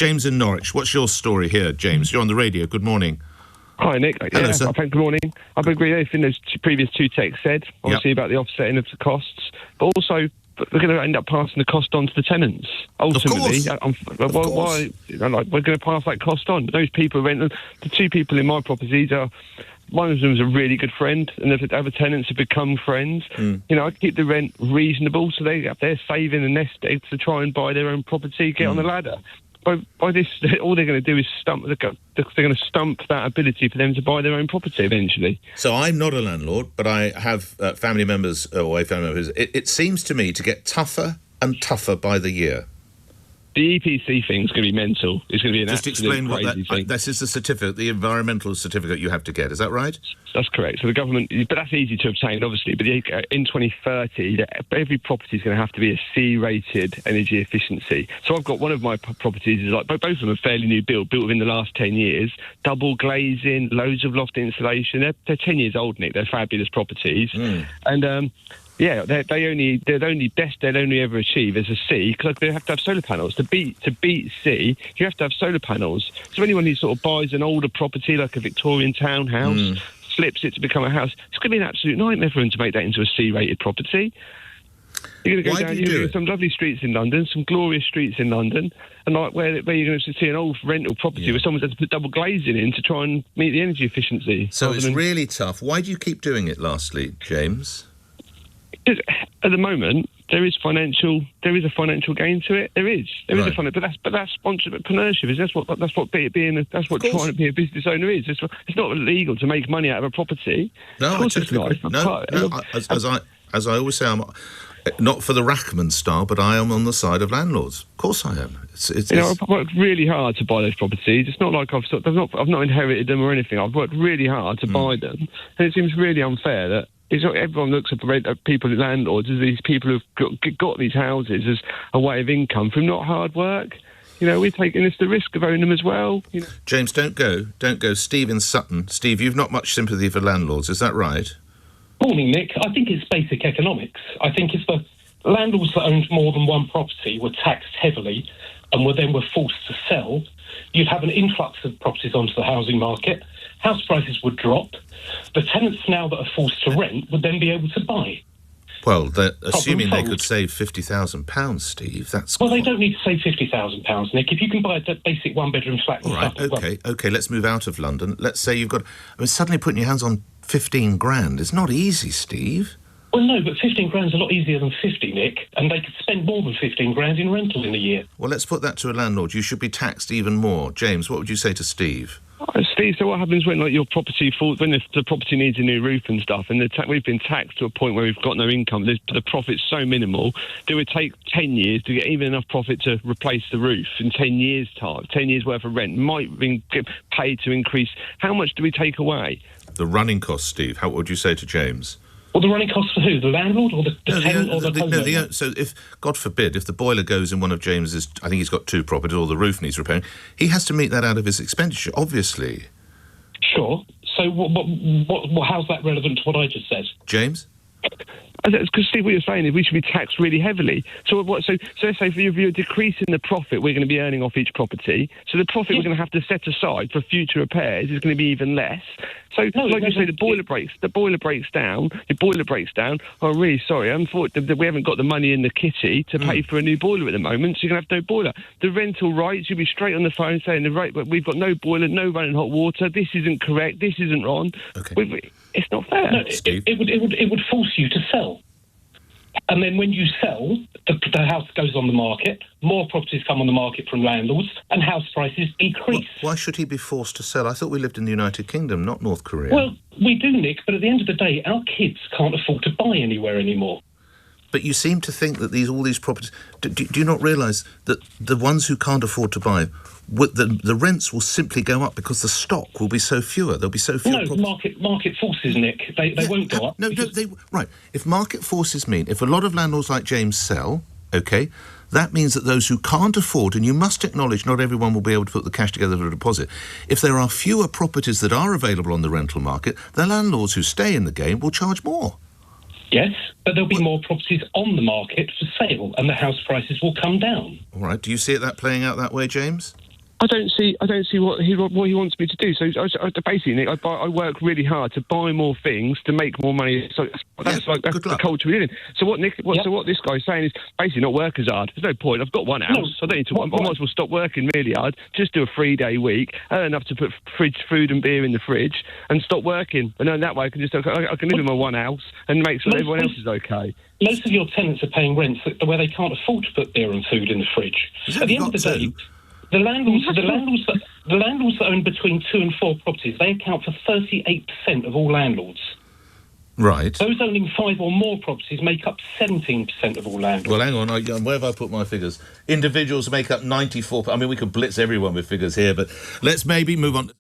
James in Norwich. What's your story here, James? You're on the radio. Good morning. Hi, Nick. Hello, sir. Good morning. I agree with everything those previous two texts said, obviously about the offsetting of the costs, but also we're going to end up passing the cost on to the tenants. Ultimately, Of course. We're going to pass that cost on. Those people the two people in my properties are. One of them is a really good friend, and the other tenants have become friends. I keep the rent reasonable, so they're saving a nest egg to try and buy their own property, get on the ladder. By this, all they're going to do is they're going to stump that ability for them to buy their own property eventually. So I'm not a landlord, but I have family members, It seems to me to get tougher and tougher by the year. The EPC thing's going to be mental. It's going to be an Just explain what crazy thing. this is the certificate, the environmental certificate you have to get. Is that right? That's correct. So the government, but that's easy to obtain, obviously. But in 2030, every property is going to have to be a C-rated energy efficiency. So I've got one of my properties is like both of them are fairly new built within the last 10 years. Double glazing, loads of loft insulation. They're 10 years old, Nick. They're fabulous properties, and. Yeah, they'd only ever achieve as a C because they have to have solar panels. To beat C, you have to have solar panels. So anyone who sort of buys an older property like a Victorian townhouse, flips it to become a house, it's going to be an absolute nightmare for them to make that into a C-rated property. You're going to go down. You're going to some lovely streets in London, some glorious streets in London, and like where you're going to see an old rental property where someone's had to put double glazing in to try and meet the energy efficiency. So it's really tough. Why do you keep doing it? Lastly, James. At the moment, there is a financial gain to it. There is but that's entrepreneurship. That's what trying to be a business owner is. It's not illegal to make money out of a property. No, I totally agree. No. As I always say, I'm not for the Rachman style, but I am on the side of landlords. Of course, I am. I've worked really hard to buy those properties. It's not like I've not inherited them or anything. I've worked really hard to buy them, and it seems really unfair that. Everyone looks at people, landlords, as these people who've got these houses as a way of income from not hard work. We're taking the risk of owning them as well. James, don't go. Steve in Sutton. Steve, you've not much sympathy for landlords, is that right? Morning, Nick. I think it's basic economics. I think if the landlords that owned more than one property were taxed heavily and were forced to sell, you'd have an influx of properties onto the housing market. House prices would drop. The tenants now that are forced to rent would then be able to buy. Well, assuming they could save £50,000, Steve, that's... Well, they don't need to save £50,000, Nick. If you can buy a basic one-bedroom flat... All right, OK, let's move out of London. Let's say you've got... suddenly putting your hands on 15 grand is not easy, Steve. Well, no, but 15 grand's a lot easier than 50, Nick, and they could spend more than 15 grand in rental in a year. Well, let's put that to a landlord. You should be taxed even more. James, what would you say to Steve? Steve, so what happens when your property falls, when the property needs a new roof and stuff, and we've been taxed to a point where we've got no income, the profit's so minimal, that it would take 10 years to get even enough profit to replace the roof in 10 years' time. 10 years' worth of rent might get paid to increase. How much do we take away? The running costs, Steve. What would you say to James? Well, the running costs for who? The landlord or the tenant or the homeowner? So if, God forbid, if the boiler goes in one of James's, I think he's got two properties, or the roof needs repairing, he has to meet that out of his expenditure, obviously. Sure. So how's that relevant to what I just said? James? Because Steve, what you're saying is we should be taxed really heavily. So let's say if you're decreasing the profit we're going to be earning off each property, so the profit we're going to have to set aside for future repairs is going to be even less. So, the boiler breaks down. Your boiler breaks down. I'm really sorry. Unfortunately, we haven't got the money in the kitty to pay for a new boiler at the moment, so you're going to have no boiler. The rental rights, you'll be straight on the phone saying we've got no boiler, no running hot water. This isn't correct. This isn't wrong. Okay. It's not fair. No, it would force you to sell. And then when you sell, the house goes on the market, more properties come on the market from landlords, and house prices decrease. Why should he be forced to sell? I thought we lived in the United Kingdom, not North Korea. Well, we do, Nick, but at the end of the day, our kids can't afford to buy anywhere anymore. But you seem to think that all these properties... Do you not realise that the ones who can't afford to buy, the rents will simply go up because the stock will be so fewer? There'll be so few... No, market forces, Nick. They won't go up. Right. If market forces mean... If a lot of landlords like James sell, OK, that means that those who can't afford, and you must acknowledge not everyone will be able to put the cash together for a deposit, if there are fewer properties that are available on the rental market, the landlords who stay in the game will charge more. Yes, but there'll be more properties on the market for sale, and the house prices will come down. All right. Do you see that playing out that way, James? I don't see what he wants me to do. So basically, Nick, I work really hard to buy more things to make more money. So that's the culture we're in. So what this guy's saying is basically not work as hard. There's no point. I've got one house. I don't need to. I might as well stop working really hard. Just do a 3-day week. Earn enough to put food and beer in the fridge and stop working. And then that way I can live in my one house and make sure everyone else is okay. Most of your tenants are paying rents where they can't afford to put beer and food in the fridge. At the end of the day, the landlords that own between 2 and 4 properties, they account for 38% of all landlords. Right. Those owning 5 or more properties make up 17% of all landlords. Well, hang on. Where have I put my figures? Individuals make up 94%. I mean, we could blitz everyone with figures here, but let's maybe move on.